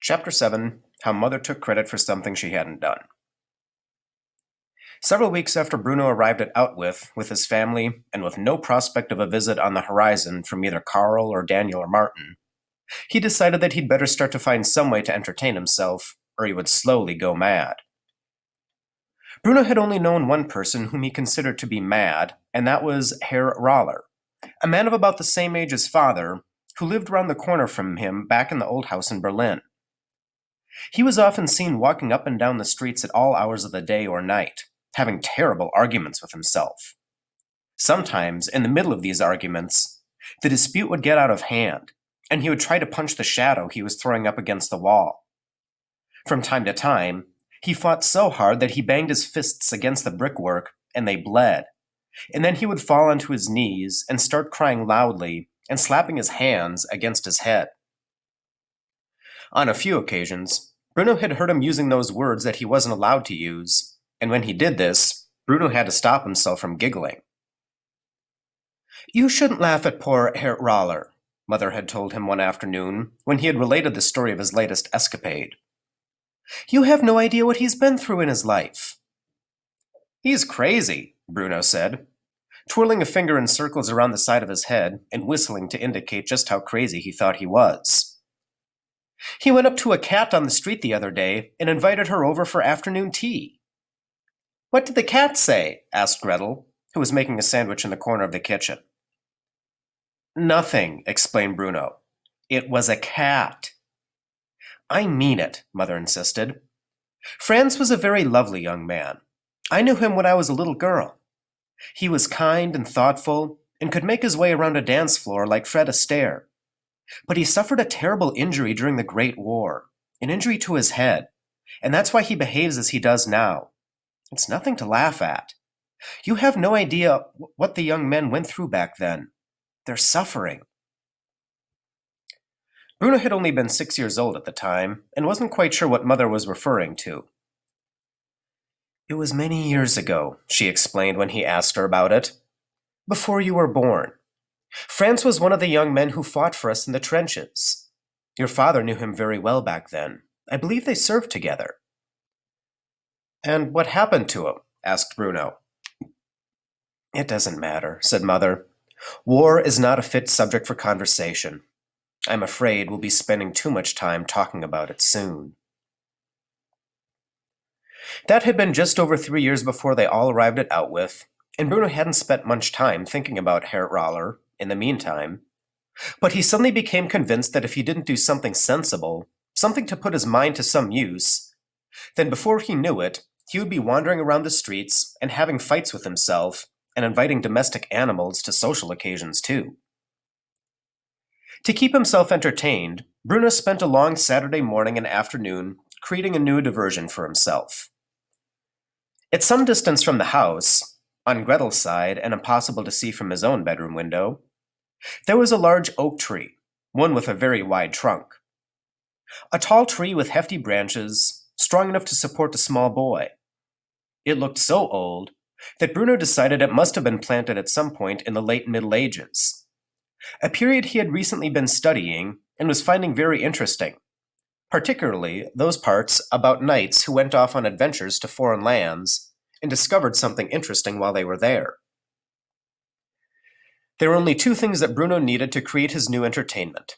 Chapter 7 How Mother Took Credit for Something She Hadn't Done. Several weeks after Bruno arrived at Outwith with his family, and with no prospect of a visit on the horizon from either Carl or Daniel or Martin, he decided that he'd better start to find some way to entertain himself, or he would slowly go mad. Bruno had only known one person whom he considered to be mad, and that was Herr Roller, a man of about the same age as father, who lived round the corner from him back in the old house in Berlin. He was often seen walking up and down the streets at all hours of the day or night, having terrible arguments with himself. Sometimes, in the middle of these arguments, the dispute would get out of hand, and he would try to punch the shadow he was throwing up against the wall. From time to time, he fought so hard that he banged his fists against the brickwork, and they bled, and then he would fall onto his knees and start crying loudly and slapping his hands against his head. On a few occasions, Bruno had heard him using those words that he wasn't allowed to use, and when he did this, Bruno had to stop himself from giggling. "You shouldn't laugh at poor Herr Roller," Mother had told him one afternoon when he had related the story of his latest escapade. "You have no idea what he's been through in his life." "He's crazy," Bruno said, twirling a finger in circles around the side of his head and whistling to indicate just how crazy he thought he was. "He went up to a cat on the street the other day and invited her over for afternoon tea." "What did the cat say?" asked Gretel, who was making a sandwich in the corner of the kitchen. "Nothing," explained Bruno. "It was a cat." "I mean it," Mother insisted. "Franz was a very lovely young man. I knew him when I was a little girl. He was kind and thoughtful and could make his way around a dance floor like Fred Astaire. But he suffered a terrible injury during the Great War, an injury to his head, and that's why he behaves as he does now. It's nothing to laugh at. You have no idea what the young men went through back then. They're suffering." Bruno had only been 6 years old at the time, and wasn't quite sure what Mother was referring to. "It was many years ago," she explained when he asked her about it. "Before you were born. Franz was one of the young men who fought for us in the trenches. Your father knew him very well back then. I believe they served together." "And what happened to him?" asked Bruno. "It doesn't matter," said Mother. "War is not a fit subject for conversation. I'm afraid we'll be spending too much time talking about it soon." That had been just over 3 years before they all arrived at Outwith, and Bruno hadn't spent much time thinking about Herr Roller in the meantime. But he suddenly became convinced that if he didn't do something sensible, something to put his mind to some use, then before he knew it, he would be wandering around the streets and having fights with himself and inviting domestic animals to social occasions too. To keep himself entertained, Bruno spent a long Saturday morning and afternoon creating a new diversion for himself. At some distance from the house, on Gretel's side and impossible to see from his own bedroom window, there was a large oak tree, one with a very wide trunk. A tall tree with hefty branches, strong enough to support a small boy. It looked so old that Bruno decided it must have been planted at some point in the late Middle Ages, a period he had recently been studying and was finding very interesting, particularly those parts about knights who went off on adventures to foreign lands and discovered something interesting while they were there. There were only two things that Bruno needed to create his new entertainment: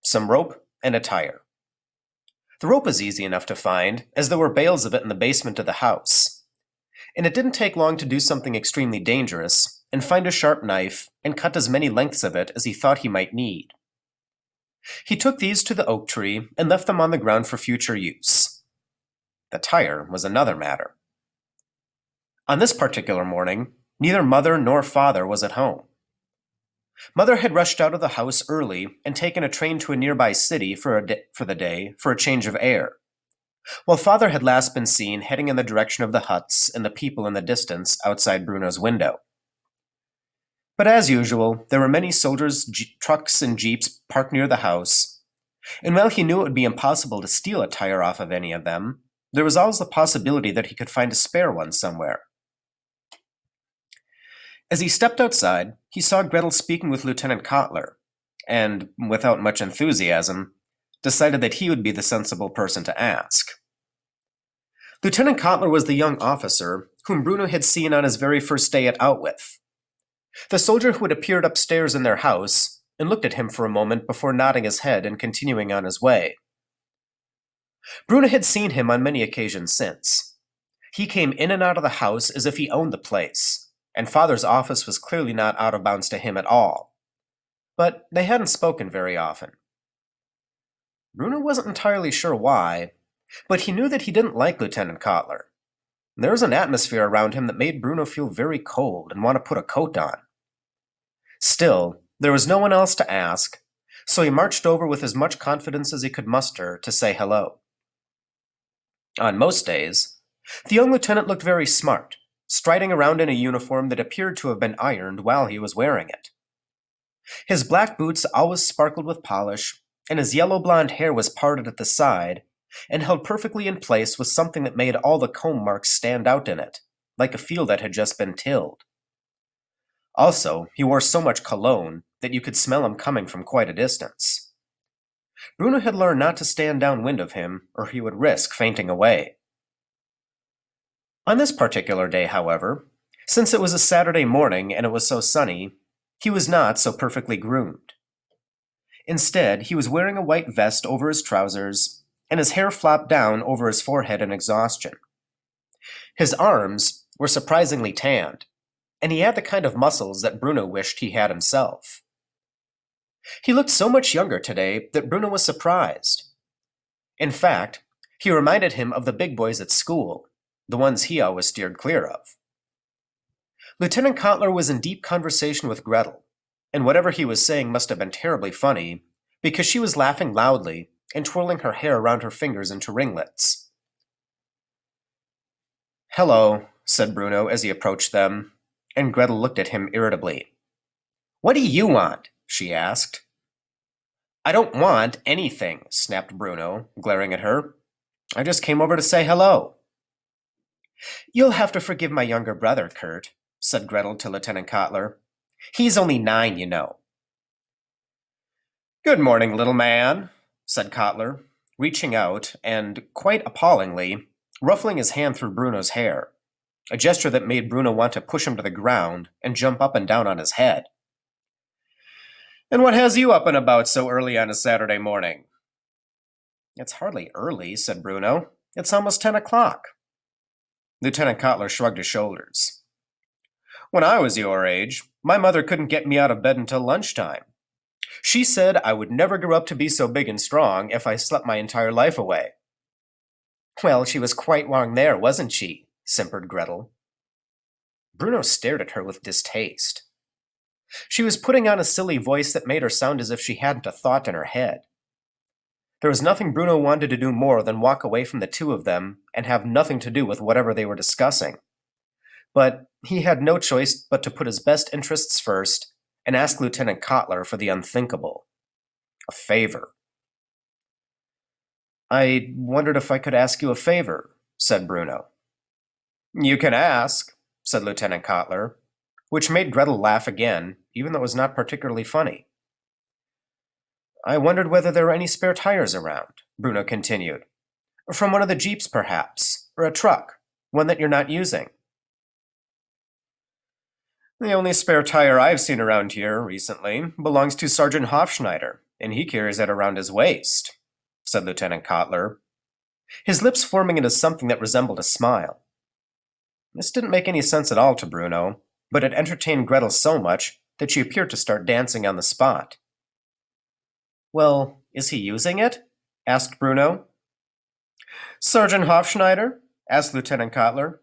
some rope and a tire. The rope was easy enough to find, as there were bales of it in the basement of the house, and it didn't take long to do something extremely dangerous and find a sharp knife and cut as many lengths of it as he thought he might need. He took these to the oak tree and left them on the ground for future use. The tire was another matter. On this particular morning, neither Mother nor Father was at home. Mother had rushed out of the house early and taken a train to a nearby city for the day for a change of air, while Father had last been seen heading in the direction of the huts and the people in the distance outside Bruno's window. But as usual, there were many soldiers' trucks and jeeps parked near the house, and while he knew it would be impossible to steal a tire off of any of them, there was always the possibility that he could find a spare one somewhere. As he stepped outside, he saw Gretel speaking with Lieutenant Kotler, and, without much enthusiasm, decided that he would be the sensible person to ask. Lieutenant Kotler was the young officer whom Bruno had seen on his very first day at Outwith. The soldier who had appeared upstairs in their house and looked at him for a moment before nodding his head and continuing on his way. Bruno had seen him on many occasions since. He came in and out of the house as if he owned the place, and Father's office was clearly not out of bounds to him at all. But they hadn't spoken very often. Bruno wasn't entirely sure why, but he knew that he didn't like Lieutenant Kotler. There was an atmosphere around him that made Bruno feel very cold and want to put a coat on. Still, there was no one else to ask, so he marched over with as much confidence as he could muster to say hello. On most days, the young lieutenant looked very smart, striding around in a uniform that appeared to have been ironed while he was wearing it. His black boots always sparkled with polish, and his yellow-blonde hair was parted at the side and held perfectly in place with something that made all the comb marks stand out in it, like a field that had just been tilled. Also, he wore so much cologne that you could smell him coming from quite a distance. Bruno had learned not to stand downwind of him, or he would risk fainting away. On this particular day, however, since it was a Saturday morning and it was so sunny, he was not so perfectly groomed. Instead, he was wearing a white vest over his trousers, and his hair flopped down over his forehead in exhaustion. His arms were surprisingly tanned, and he had the kind of muscles that Bruno wished he had himself. He looked so much younger today that Bruno was surprised. In fact, he reminded him of the big boys at school, the ones he always steered clear of. Lieutenant Kotler was in deep conversation with Gretel, and whatever he was saying must have been terribly funny, because she was laughing loudly and twirling her hair around her fingers into ringlets. "Hello," said Bruno as he approached them, and Gretel looked at him irritably. "What do you want?" she asked. "I don't want anything," snapped Bruno, glaring at her. "I just came over to say hello." "You'll have to forgive my younger brother, Kurt," said Gretel to Lieutenant Kotler. "He's only 9, you know." "Good morning, little man," said Kotler, reaching out and, quite appallingly, ruffling his hand through Bruno's hair, a gesture that made Bruno want to push him to the ground and jump up and down on his head. "And what has you up and about so early on a Saturday morning?" "It's hardly early," said Bruno. "It's almost 10 o'clock. Lieutenant Kotler shrugged his shoulders. "When I was your age, my mother couldn't get me out of bed until lunchtime. She said I would never grow up to be so big and strong if I slept my entire life away." "Well, she was quite wrong there, wasn't she?" simpered Gretel. Bruno stared at her with distaste. She was putting on a silly voice that made her sound as if she hadn't a thought in her head. There was nothing Bruno wanted to do more than walk away from the two of them and have nothing to do with whatever they were discussing. But he had no choice but to put his best interests first and ask Lieutenant Kotler for the unthinkable. A favor. "I wondered if I could ask you a favor," said Bruno. "You can ask," said Lieutenant Kotler, which made Gretel laugh again, even though it was not particularly funny. "I wondered whether there were any spare tires around," Bruno continued. "From one of the Jeeps, perhaps, or a truck, one that you're not using." "The only spare tire I've seen around here recently belongs to Sergeant Hofschneider, and he carries it around his waist," said Lieutenant Kotler, his lips forming into something that resembled a smile. This didn't make any sense at all to Bruno, but it entertained Gretel so much that she appeared to start dancing on the spot. "Well, is he using it?" asked Bruno. "Sergeant Hofschneider?" asked Lieutenant Kotler.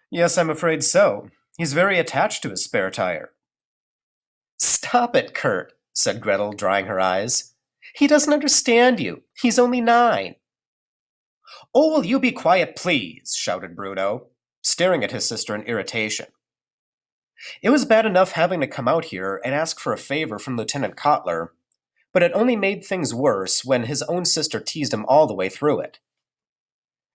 "Yes, I'm afraid so. He's very attached to his spare tire." "Stop it, Kurt," said Gretel, drying her eyes. "He doesn't understand you. He's only 9. "Oh, will you be quiet, please?" shouted Bruno, staring at his sister in irritation. It was bad enough having to come out here and ask for a favor from Lieutenant Kotler, but it only made things worse when his own sister teased him all the way through it.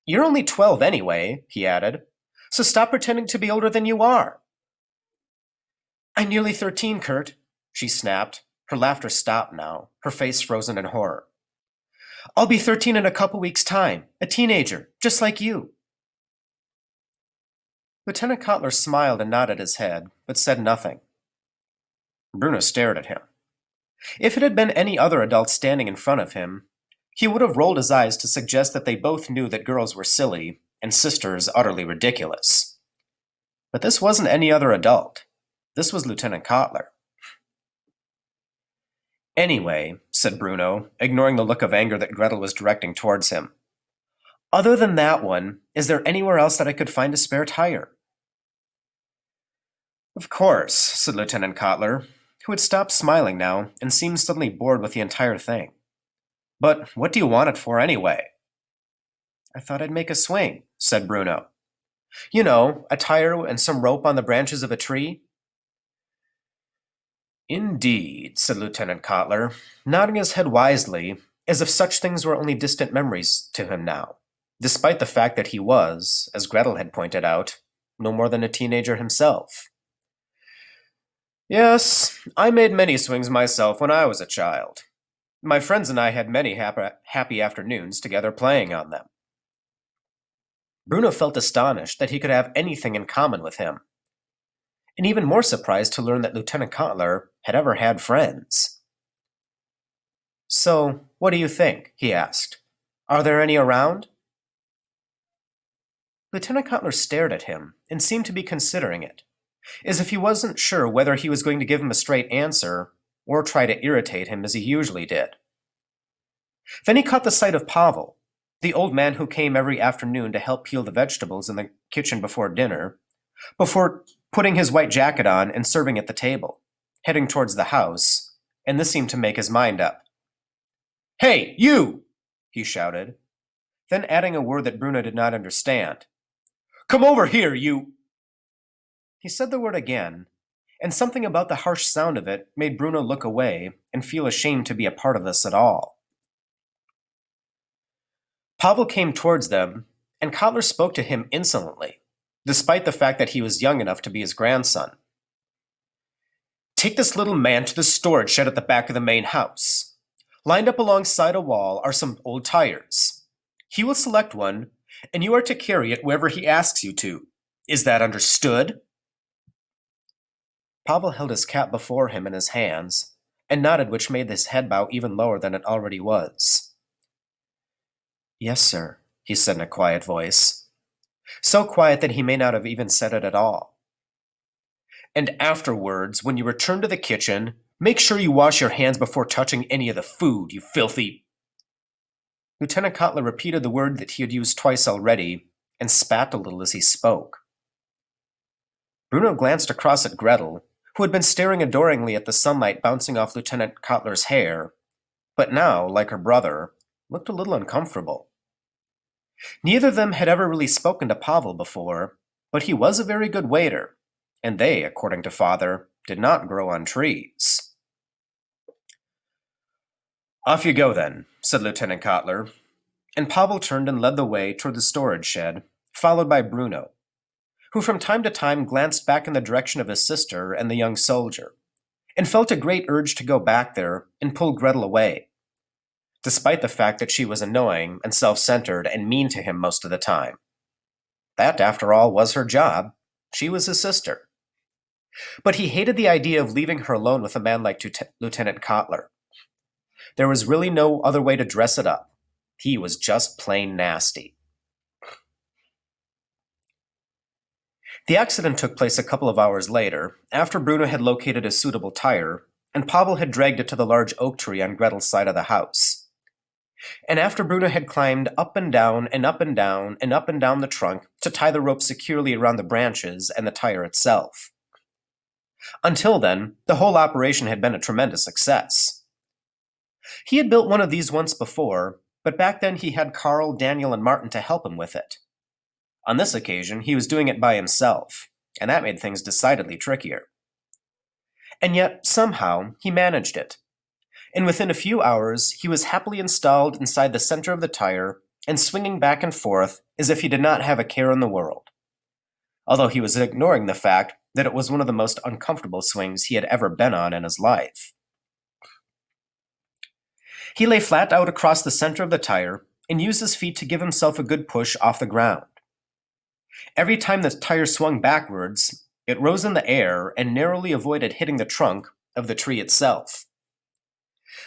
"You're only 12 anyway," he added, "so stop pretending to be older than you are." "I'm nearly 13, Kurt," she snapped. Her laughter stopped now, her face frozen in horror. I'll be 13 in a couple weeks' time, a teenager, just like you. Lieutenant Kotler smiled and nodded his head, but said nothing. Bruno stared at him. If it had been any other adult standing in front of him, he would have rolled his eyes to suggest that they both knew that girls were silly and sisters utterly ridiculous. But this wasn't any other adult. This was Lieutenant Kotler. Anyway, said Bruno, ignoring the look of anger that Gretel was directing towards him. Other than that one, is there anywhere else that I could find a spare tire? Of course, said Lieutenant Kotler, who had stopped smiling now and seemed suddenly bored with the entire thing. But what do you want it for anyway? I thought I'd make a swing, said Bruno. You know, a tire and some rope on the branches of a tree. Indeed, said Lieutenant Kotler, nodding his head wisely, as if such things were only distant memories to him now, despite the fact that he was, as Gretel had pointed out, no more than a teenager himself. Yes, I made many swings myself when I was a child. My friends and I had many happy afternoons together playing on them. Bruno felt astonished that he could have anything in common with him, and even more surprised to learn that Lieutenant Kotler had ever had friends. So, what do you think? He asked. Are there any around? Lieutenant Kotler stared at him and seemed to be considering it, as if he wasn't sure whether he was going to give him a straight answer or try to irritate him as he usually did. Then he caught the sight of Pavel, the old man who came every afternoon to help peel the vegetables in the kitchen before dinner, before putting his white jacket on and serving at the table, heading towards the house, and this seemed to make his mind up. Hey, you! He shouted, then adding a word that Bruno did not understand. Come over here, you! He said the word again, and something about the harsh sound of it made Bruno look away and feel ashamed to be a part of this at all. Pavel came towards them, and Kotler spoke to him insolently, despite the fact that he was young enough to be his grandson. Take this little man to the storage shed at the back of the main house. Lined up alongside a wall are some old tires. He will select one, and you are to carry it wherever he asks you to. Is that understood? Pavel held his cap before him in his hands, and nodded, which made his head bow even lower than it already was. Yes, sir, he said in a quiet voice. So quiet that he may not have even said it at all. And afterwards, when you return to the kitchen, make sure you wash your hands before touching any of the food, you filthy... Lieutenant Kotler repeated the word that he had used twice already, and spat a little as he spoke. Bruno glanced across at Gretel, who had been staring adoringly at the sunlight bouncing off Lieutenant Kotler's hair, but now, like her brother, looked a little uncomfortable. Neither of them had ever really spoken to Pavel before, but he was a very good waiter, and they, according to Father, did not grow on trees. Off you go, then, said Lieutenant Kotler, and Pavel turned and led the way toward the storage shed, followed by Bruno, who from time to time glanced back in the direction of his sister and the young soldier, and felt a great urge to go back there and pull Gretel away, despite the fact that she was annoying and self-centered and mean to him most of the time. That, after all, was her job. She was his sister. But he hated the idea of leaving her alone with a man like Lieutenant Kotler. There was really no other way to dress it up. He was just plain nasty. The accident took place a couple of hours later, after Bruno had located a suitable tire, and Pavel had dragged it to the large oak tree on Gretel's side of the house. And after Bruno had climbed up and down and up and down and up and down the trunk to tie the rope securely around the branches and the tire itself. Until then, the whole operation had been a tremendous success. He had built one of these once before, but back then he had Carl, Daniel, and Martin to help him with it. On this occasion, he was doing it by himself, and that made things decidedly trickier. And yet, somehow, he managed it. And within a few hours, he was happily installed inside the center of the tire and swinging back and forth as if he did not have a care in the world, although he was ignoring the fact that it was one of the most uncomfortable swings he had ever been on in his life. He lay flat out across the center of the tire and used his feet to give himself a good push off the ground. Every time the tire swung backwards, it rose in the air and narrowly avoided hitting the trunk of the tree itself.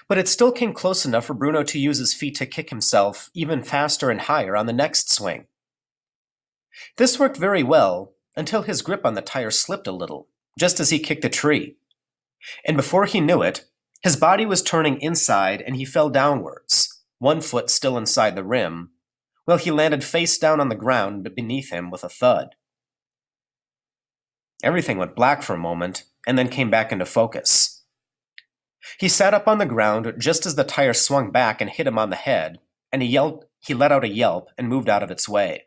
But it still came close enough for Bruno to use his feet to kick himself even faster and higher on the next swing. This worked very well until his grip on the tire slipped a little, just as he kicked the tree. And before he knew it, his body was turning inside and he fell downwards, one foot still inside the rim, while he landed face down on the ground beneath him with a thud. Everything went black for a moment and then came back into focus. He sat up on the ground just as the tire swung back and hit him on the head, and he let out a yelp and moved out of its way.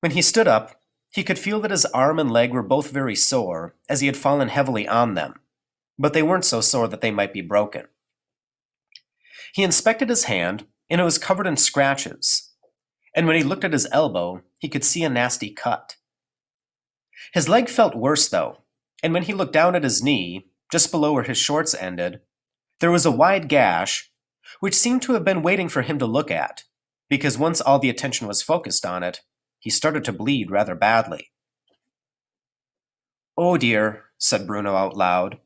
When he stood up, he could feel that his arm and leg were both very sore, as he had fallen heavily on them, but they weren't so sore that they might be broken. He inspected his hand, and it was covered in scratches, and when he looked at his elbow, he could see a nasty cut. His leg felt worse, though, and when he looked down at his knee, just below where his shorts ended, there was a wide gash, which seemed to have been waiting for him to look at, because once all the attention was focused on it, he started to bleed rather badly. "Oh dear," said Bruno out loud,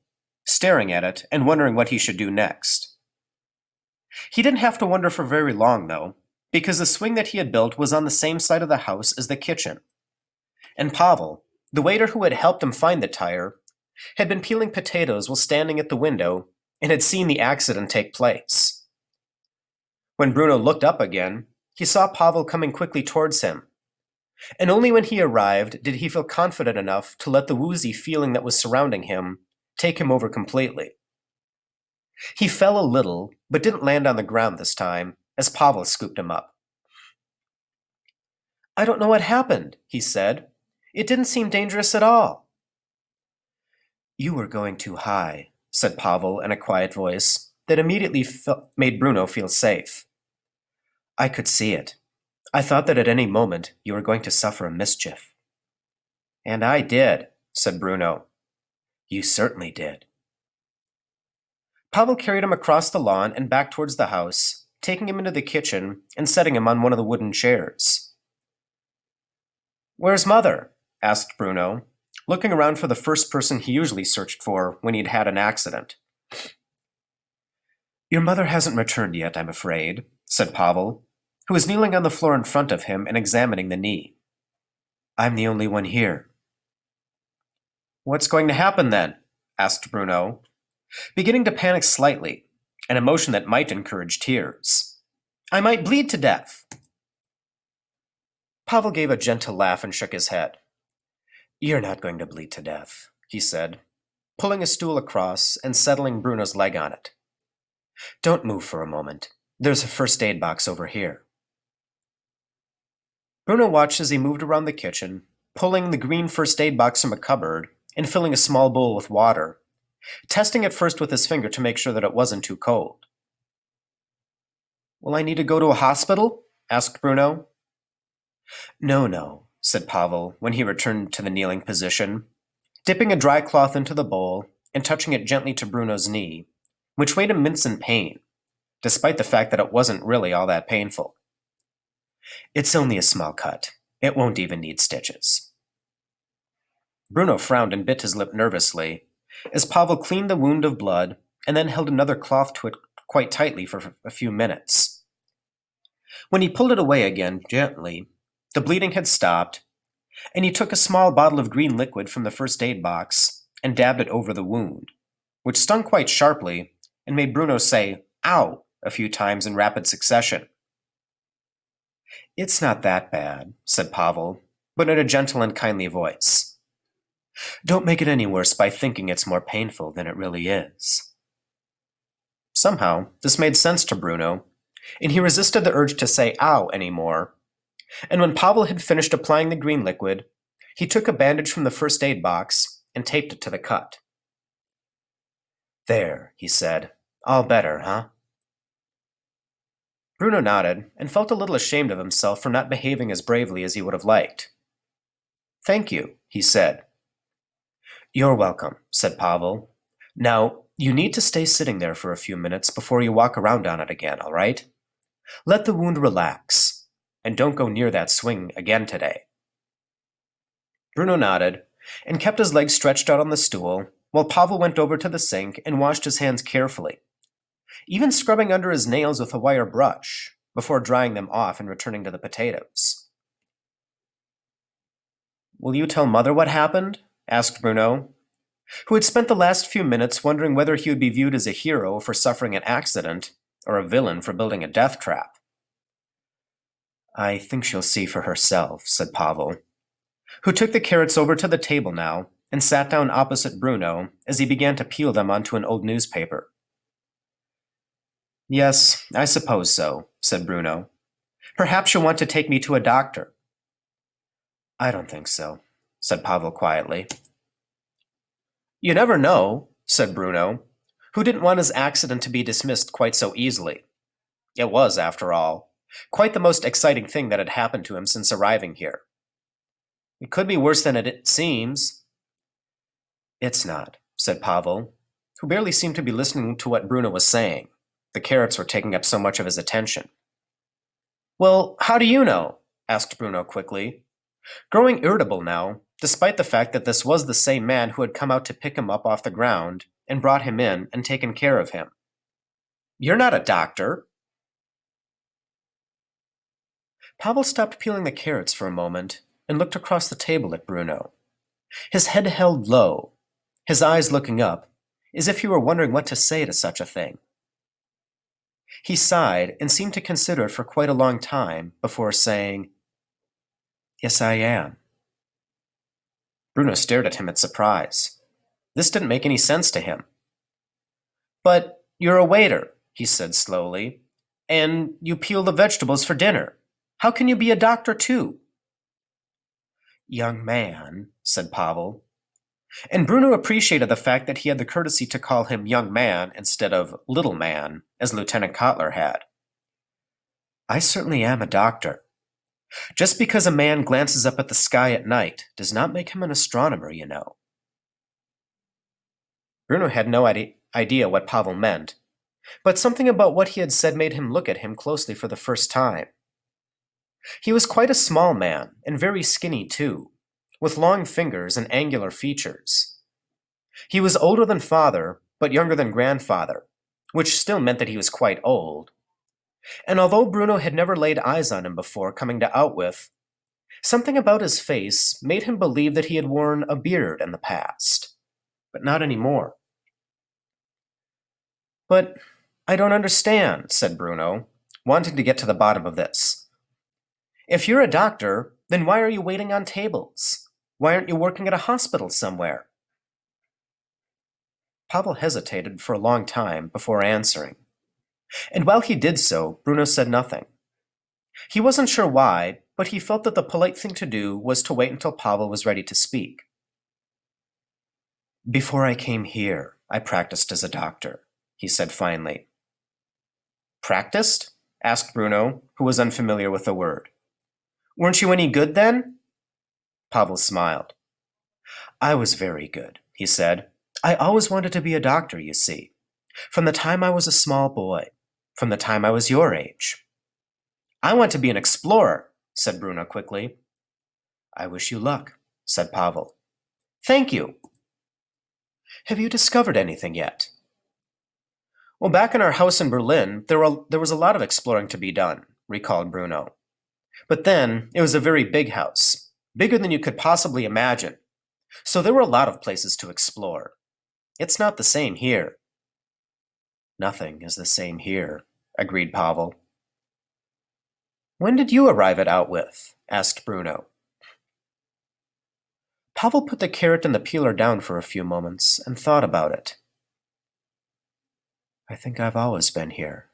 staring at it and wondering what he should do next. He didn't have to wonder for very long, though, because the swing that he had built was on the same side of the house as the kitchen. And Pavel, the waiter who had helped him find the tire, had been peeling potatoes while standing at the window and had seen the accident take place. When Bruno looked up again, he saw Pavel coming quickly towards him, and only when he arrived did he feel confident enough to let the woozy feeling that was surrounding him take him over completely. He fell a little, but didn't land on the ground this time, as Pavel scooped him up. "I don't know what happened," he said. "It didn't seem dangerous at all." "You were going too high," said Pavel in a quiet voice that immediately made Bruno feel safe. "I could see it. I thought that at any moment you were going to suffer a mischief." "And I did," said Bruno. "You certainly did." Pavel carried him across the lawn and back towards the house, taking him into the kitchen and setting him on one of the wooden chairs. "Where's Mother?" asked Bruno, looking around for the first person he usually searched for when he'd had an accident. "Your mother hasn't returned yet, I'm afraid," said Pavel, who was kneeling on the floor in front of him and examining the knee. "I'm the only one here." "What's going to happen then?" asked Bruno, beginning to panic slightly, an emotion that might encourage tears. "I might bleed to death." Pavel gave a gentle laugh and shook his head. "You're not going to bleed to death," he said, pulling a stool across and settling Bruno's leg on it. "Don't move for a moment. There's a first aid box over here." Bruno watched as he moved around the kitchen, pulling the green first aid box from a cupboard and filling a small bowl with water, testing it first with his finger to make sure that it wasn't too cold. "Will I need to go to a hospital?" asked Bruno. No, said Pavel when he returned to the kneeling position, dipping a dry cloth into the bowl and touching it gently to Bruno's knee, which made him wince in pain, despite the fact that it wasn't really all that painful. "It's only a small cut. It won't even need stitches." Bruno frowned and bit his lip nervously, as Pavel cleaned the wound of blood and then held another cloth to it quite tightly for a few minutes. When he pulled it away again, gently, the bleeding had stopped, and he took a small bottle of green liquid from the first aid box and dabbed it over the wound, which stung quite sharply and made Bruno say, "Ow!" a few times in rapid succession. "It's not that bad," said Pavel, but in a gentle and kindly voice. "Don't make it any worse by thinking it's more painful than it really is." Somehow, this made sense to Bruno, and he resisted the urge to say "ow" anymore. And when Pavel had finished applying the green liquid, he took a bandage from the first aid box and taped it to the cut. "There," he said. "All better, huh?" Bruno nodded and felt a little ashamed of himself for not behaving as bravely as he would have liked. "Thank you," he said. "You're welcome," said Pavel. "Now, You need to stay sitting there for a few minutes before you walk around on it again, all right? Let the wound relax, and don't go near that swing again today. Bruno nodded and kept his legs stretched out on the stool while Pavel went over to the sink and washed his hands carefully, even scrubbing under his nails with a wire brush before drying them off and returning to the potatoes. Will you tell Mother what happened? Asked Bruno, who had spent the last few minutes wondering whether he would be viewed as a hero for suffering an accident or a villain for building a death trap. I think she'll see for herself, said Pavel, who took the carrots over to the table now and sat down opposite Bruno as he began to peel them onto an old newspaper. Yes, I suppose so, said Bruno. Perhaps you'll want to take me to a doctor. I don't think so, said Pavel quietly. You never know, said Bruno, who didn't want his accident to be dismissed quite so easily. It was, after all, quite the most exciting thing that had happened to him since arriving here. It could be worse than it seems. It's not, said Pavel, who barely seemed to be listening to what Bruno was saying. The carrots were taking up so much of his attention. Well, how do you know? Asked Bruno quickly, growing irritable now, despite the fact that this was the same man who had come out to pick him up off the ground and brought him in and taken care of him. You're not a doctor. Pavel stopped peeling the carrots for a moment and looked across the table at Bruno, his head held low, his eyes looking up, as if he were wondering what to say to such a thing. He sighed and seemed to consider it for quite a long time before saying, Yes, I am. Bruno stared at him in surprise. This didn't make any sense to him. But you're a waiter, he said slowly, and you peel the vegetables for dinner. How can you be a doctor too? Young man, said Pavel, and Bruno appreciated the fact that he had the courtesy to call him young man instead of little man, as Lieutenant Kotler had. I certainly am a doctor. Just because a man glances up at the sky at night does not make him an astronomer, you know. Bruno had no idea what Pavel meant, but something about what he had said made him look at him closely for the first time. He was quite a small man, and very skinny too, with long fingers and angular features. He was older than father, but younger than grandfather, which still meant that he was quite old. And although Bruno had never laid eyes on him before coming to Outwith, something about his face made him believe that he had worn a beard in the past, but not anymore. But I don't understand, said Bruno, wanting to get to the bottom of this. If you're a doctor, then why are you waiting on tables? Why aren't you working at a hospital somewhere? Pavel hesitated for a long time before answering. And while he did so, Bruno said nothing. He wasn't sure why, but he felt that the polite thing to do was to wait until Pavel was ready to speak. Before I came here, I practiced as a doctor, he said finally. Practiced? Asked Bruno, who was unfamiliar with the word. Weren't you any good then? Pavel smiled. I was very good, he said. I always wanted to be a doctor, you see. From the time I was a small boy. From the time I was your age. I want to be an explorer, said Bruno quickly. I wish you luck, said Pavel. Thank you. Have you discovered anything yet? Well, back in our house in Berlin, there was a lot of exploring to be done, recalled Bruno. But then, it was a very big house, bigger than you could possibly imagine. So there were a lot of places to explore. It's not the same here. Nothing is the same here, agreed Pavel. When did you arrive at Outwith? Asked Bruno. Pavel put the carrot and the peeler down for a few moments and thought about it. I think I've always been here,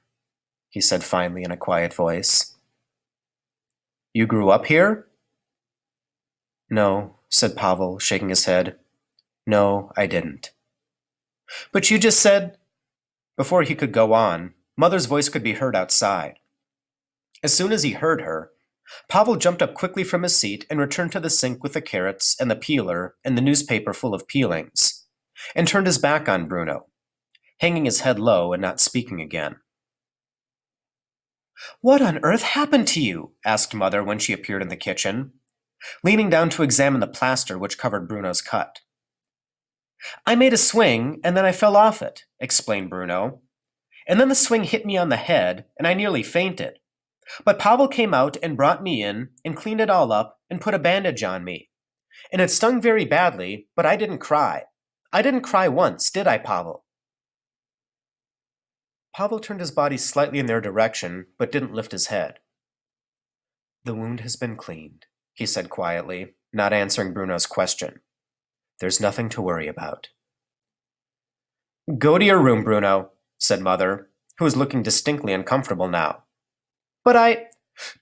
he said finally in a quiet voice. You grew up here? No, said Pavel, shaking his head. No, I didn't. But you just said... Before he could go on, Mother's voice could be heard outside. As soon as he heard her, Pavel jumped up quickly from his seat and returned to the sink with the carrots and the peeler and the newspaper full of peelings, and turned his back on Bruno, hanging his head low and not speaking again. "What on earth happened to you?" asked Mother when she appeared in the kitchen, leaning down to examine the plaster which covered Bruno's cut. "I made a swing, and then I fell off it," explained Bruno. "And then the swing hit me on the head, and I nearly fainted. But Pavel came out and brought me in and cleaned it all up and put a bandage on me. And it stung very badly, but I didn't cry. I didn't cry once, did I, Pavel?" Pavel turned his body slightly in their direction, but didn't lift his head. "The wound has been cleaned," he said quietly, not answering Bruno's question. "There's nothing to worry about." "Go to your room, Bruno," said Mother, who was looking distinctly uncomfortable now. "But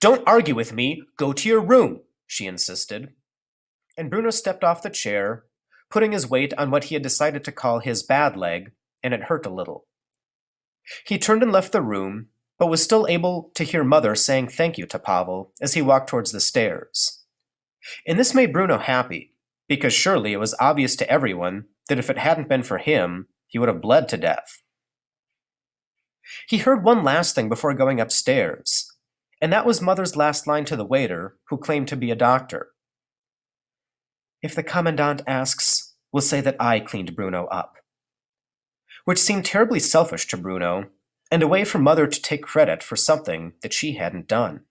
Don't argue with me. Go to your room," she insisted. And Bruno stepped off the chair, putting his weight on what he had decided to call his bad leg, and it hurt a little. He turned and left the room, but was still able to hear Mother saying thank you to Pavel as he walked towards the stairs. And this made Bruno happy, because surely it was obvious to everyone that if it hadn't been for him, he would have bled to death. He heard one last thing before going upstairs, and that was Mother's last line to the waiter, who claimed to be a doctor. "If the commandant asks, we'll say that I cleaned Bruno up." Which seemed terribly selfish to Bruno, and a way for Mother to take credit for something that she hadn't done.